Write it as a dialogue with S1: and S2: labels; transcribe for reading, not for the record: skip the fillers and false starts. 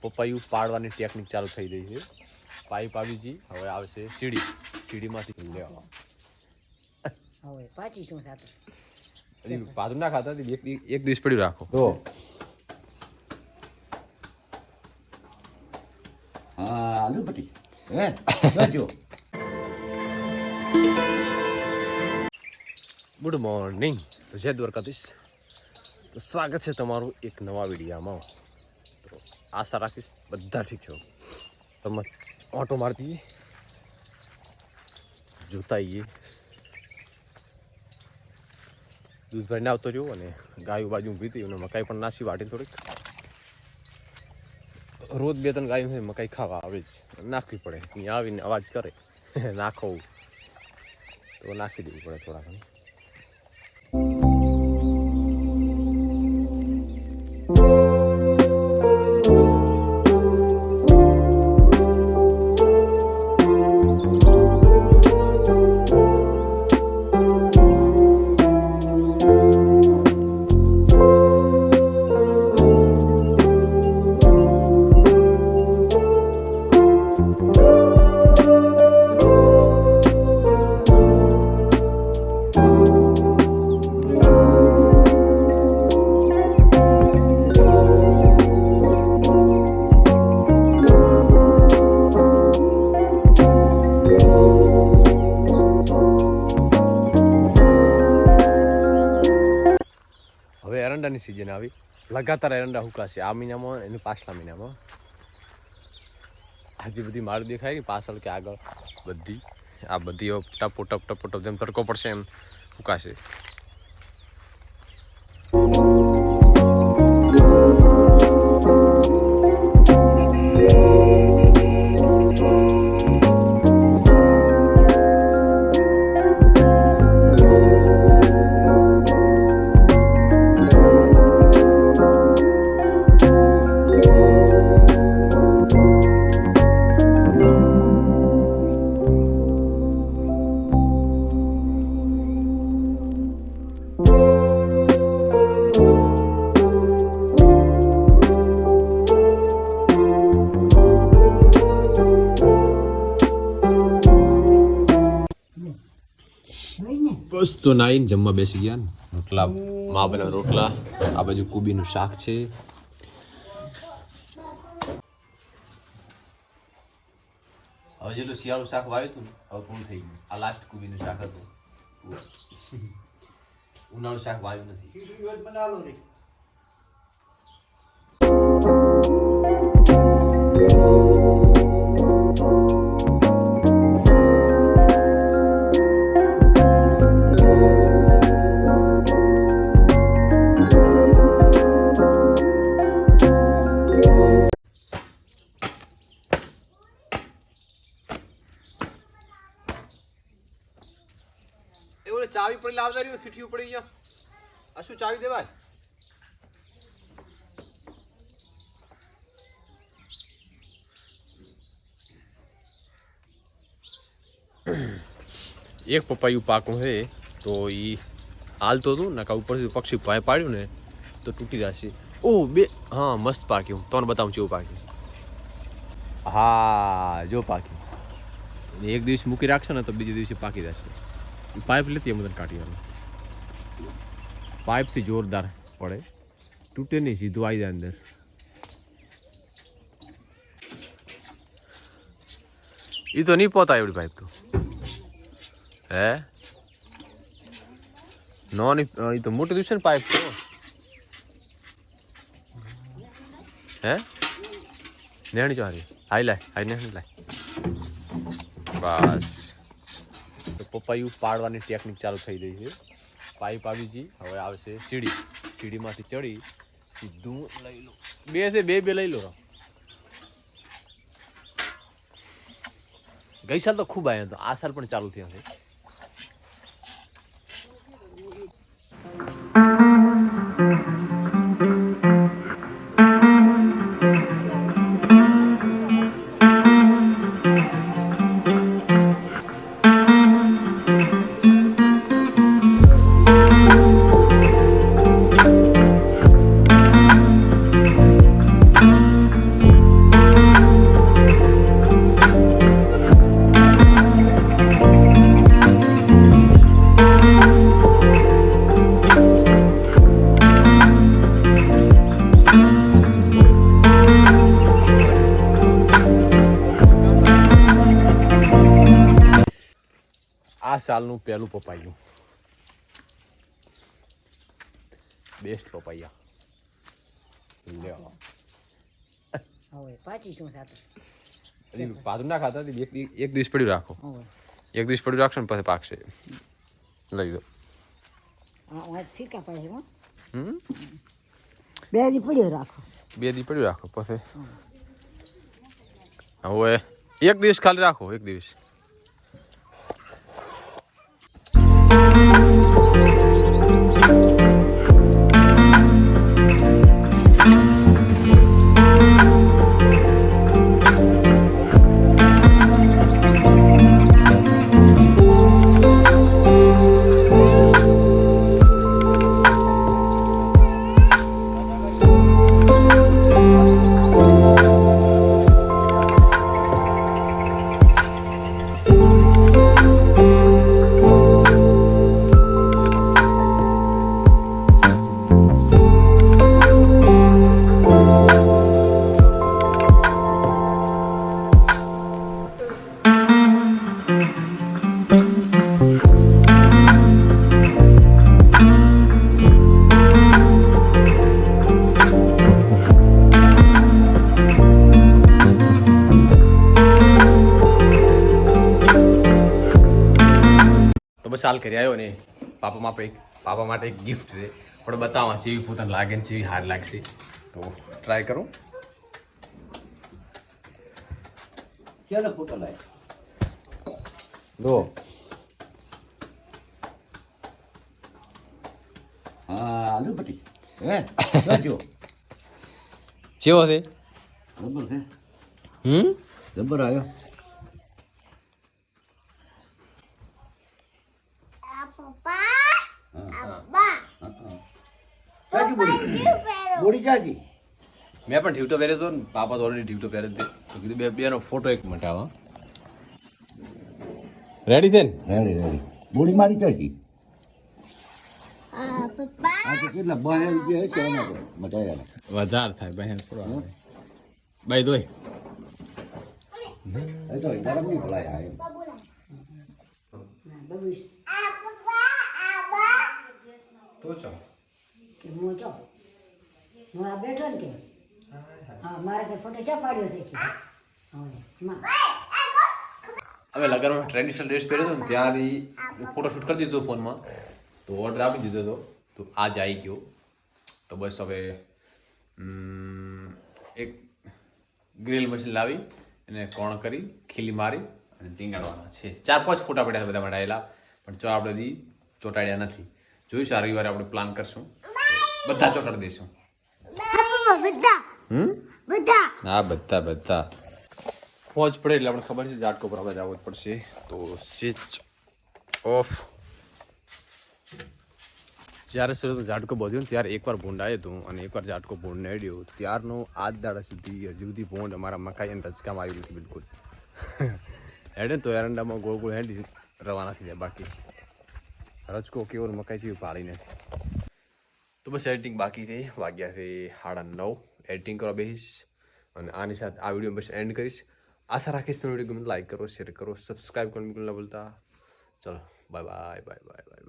S1: પપૈયું પાડવાની ટેકનિક ચાલુ થઈ રહી છે. પાઇપ આવી ગઈ, હવે આવશે સીડી. સીડીમાંથી લેવા
S2: હવે પાછી શું થતું?
S1: હજી પાછું ના ખાતા, એક દિવસ પડ્યું રાખો તો.
S3: હા આલુ પટી હે જો.
S1: ગુડ મોર્નિંગ, જય દ્વારકાધીશ. તો સ્વાગત છે તમારું એક નવા વિડીયામાં. તો આશા રાખીશ બધા ઠીક છો. તમે ઓટો મારતી જોતા આવીએ. દૂધ ભરીને આવતો રહ્યો અને ગાયું બાજુ ઊભી હતી અને મકાઈ પણ નાસી વાટી થોડીક. રોજ 2-3 ગાયું છે મકાઈ ખાવા આવે જ, નાખવી પડે. અહીંયા આવીને અવાજ કરે નાખો તો નાખી દેવી પડે થોડા ઘણી. એરંડાની સિઝન આવી, લગાતાર એરંડા હુકાશે આ મહિનામાં અને પાછલા મહિનામાં. આજે બધી માળ દેખાય કે પાછળ કે આગળ બધી આ બધી ટપો ટપ ટપો ટપ જેમ તડકો પડશે એમ હુકાશે. બસ તો નાઈને જમવા બેસી ગયા ને. રોટલા મા બના રોટલા, આ બાજુ કુબીનું શાક છે. હવે જેટલું શિયાળું શાક વાવ્યું હતું ને હવે પૂરું થઈ ગયું. આ લાસ્ટ કુબીનું શાક હતું. ઉનાળું શાક વાવ્યું નથી. ચાવી પડી લાવતા રહ્યું, સીઠી પડી ગયા. આ શું ચાવી દેવાય? એક પપૈયું પાકું છે તો એ હાલતો હતું ને ઉપરથી પક્ષી ભાઈ પાડ્યું ને તો તૂટી જશે. ઓહ બે હા મસ્ત પાક્યું. તમને બતાવું કેવું પાક્યું. હા જો પાક્યું. એક દિવસ મૂકી રાખશો ને તો બીજે દિવસે પાકી જશે. પાઇપ લેતી એમ કાઢી આવે. પાઇપથી જોરદાર પડે, તૂટે નહીં, સીધું આવી જાય અંદર. એ તો નહીં પોતા એવડી પાઇપ તો હે નો નહીં. એ તો મોટી દિવસે ને પાઇપ તો હે નેણી ચારી હાઈ લાય હાઈ નેણી લાય બસ. પપૈયું પાડવાની ટેકનિક ચાલુ થઈ રહી છે. પાઇપ આવી ગઈ, હવે આવશે સીડી. સીડીમાંથી ચડી સીધું લઈ લો. બે છે બે લઈ લો. ગઈ સાલ તો ખૂબ આવ્યા તો આ સાલ પણ ચાલુ થયા છે. આ સાલનું પહેલું પપાયું, બેસ્ટ પપૈયા. લ્યો
S2: હવે પાછી શું થતું?
S1: હજી પાછું ના ખાતા એક દિવસ પડ્યું રાખો,
S2: હવે
S1: એક દિવસ પડ્યું રાખશો ને પછી પાકશે. લઈ દો.
S2: ઠીકા પડે હો.
S1: હમ
S2: 2 દી પડ્યો રાખો.
S1: 2 દી પડ્યું રાખો પછી હવે એક દિવસ ખાલી રાખો, એક દિવસ. તો બસ હાલ કરી આવ્યો ને પાપા માટે એક ગિફ્ટ છે, પણ બતાવવા જેવી પોતાને લાગે ને જેવી હાર લાગશે તો ટ્રાય કરું.
S3: ચાલો ફોટો લાય.
S1: દો
S3: આલુ ભટ્ટી જોજો.
S1: કેવો છે?
S3: જબર છે, જબર આવ્યો. બોડી ચાજી
S1: મેં પણ ઢીવટો પહેર્યો હતો ને, પાપા તો ઓલરેડી ઢીવટો પહેર્યો હતો, તો કીધું બેનો ફોટો એક મિનિટ આવો. રેડી છે ને?
S3: Ready ready. બોડી મારી ચાજી. આ તો કેટલા 12 રૂપિયા છે એના તો મટાયા.
S1: વધારે થાય બહેન થોડા બાઈ દોય.
S3: એ તો ગરમ નહીં ભલાય આ એમ.
S1: તો ચાલ
S2: કે હું ચો હું આ બેઠો ને કે હા મારે તો ફોટો ચા પાડ્યો છે કે હવે માં
S1: અમે લગનમાં ટ્રેડિશનલ ડ્રેસ પહેર્યો હતો ને ત્યાંથી ફોટોશૂટ કરી દીધો ફોનમાં, તો ઓર્ડર આપી દીધો હતો, તો આજ આવી ગયો. તો બસ હવે એક ગ્રીલ મશીન લાવી એને કોણ કરી ખીલી મારી અને ટીંગાડવાના છે. 4-5 ફોટા પડ્યા બધા મટાયેલા, પણ ચો આપણે હજી ચોંટાડ્યા નથી. જોઈશું આ રવિવારે આપણે પ્લાન કરશું, બધા ચોંટાડી દઈશું. હા બધા પહોંચ પડે એટલે આપણે ખબર છે ઝાટકો પર આપણે જવું જ પડશે. તો સ્વિચ ઓફ. જ્યારે સુરત ઝાટકો બોધ્યો ને ત્યારે એકવાર ભૂંડ આવ્યું હતું અને એકવાર ઝાટકો ભૂંડ નડ્યો, ત્યારનો આજ દાડા સુધી હજુ સુધી ભૂંડ અમારા મકાઈ અને રચકામાં આવ્યું નથી બિલકુલ. હેડે તો એરંડામાં ગોળ ગોળ હેડી રવાના થઈ જાય, બાકી રચકો કેવો મકાઈ જેવી પાડી નથી. તો બસ એડિટિંગ બાકી થઈ, વાગ્યા છે 9:30. એડિટિંગ કરવા બેસીશ અને આની સાથે આ વિડીયો બસ એન્ડ કરીશ. આશા રાખીશ તમે વિડીયો ગમે લાઈક કરો, શેર કરો, સબસ્ક્રાઈબ કરવાનું બિલકુલ ના ભૂલતા. ચલો bye bye bye bye bye.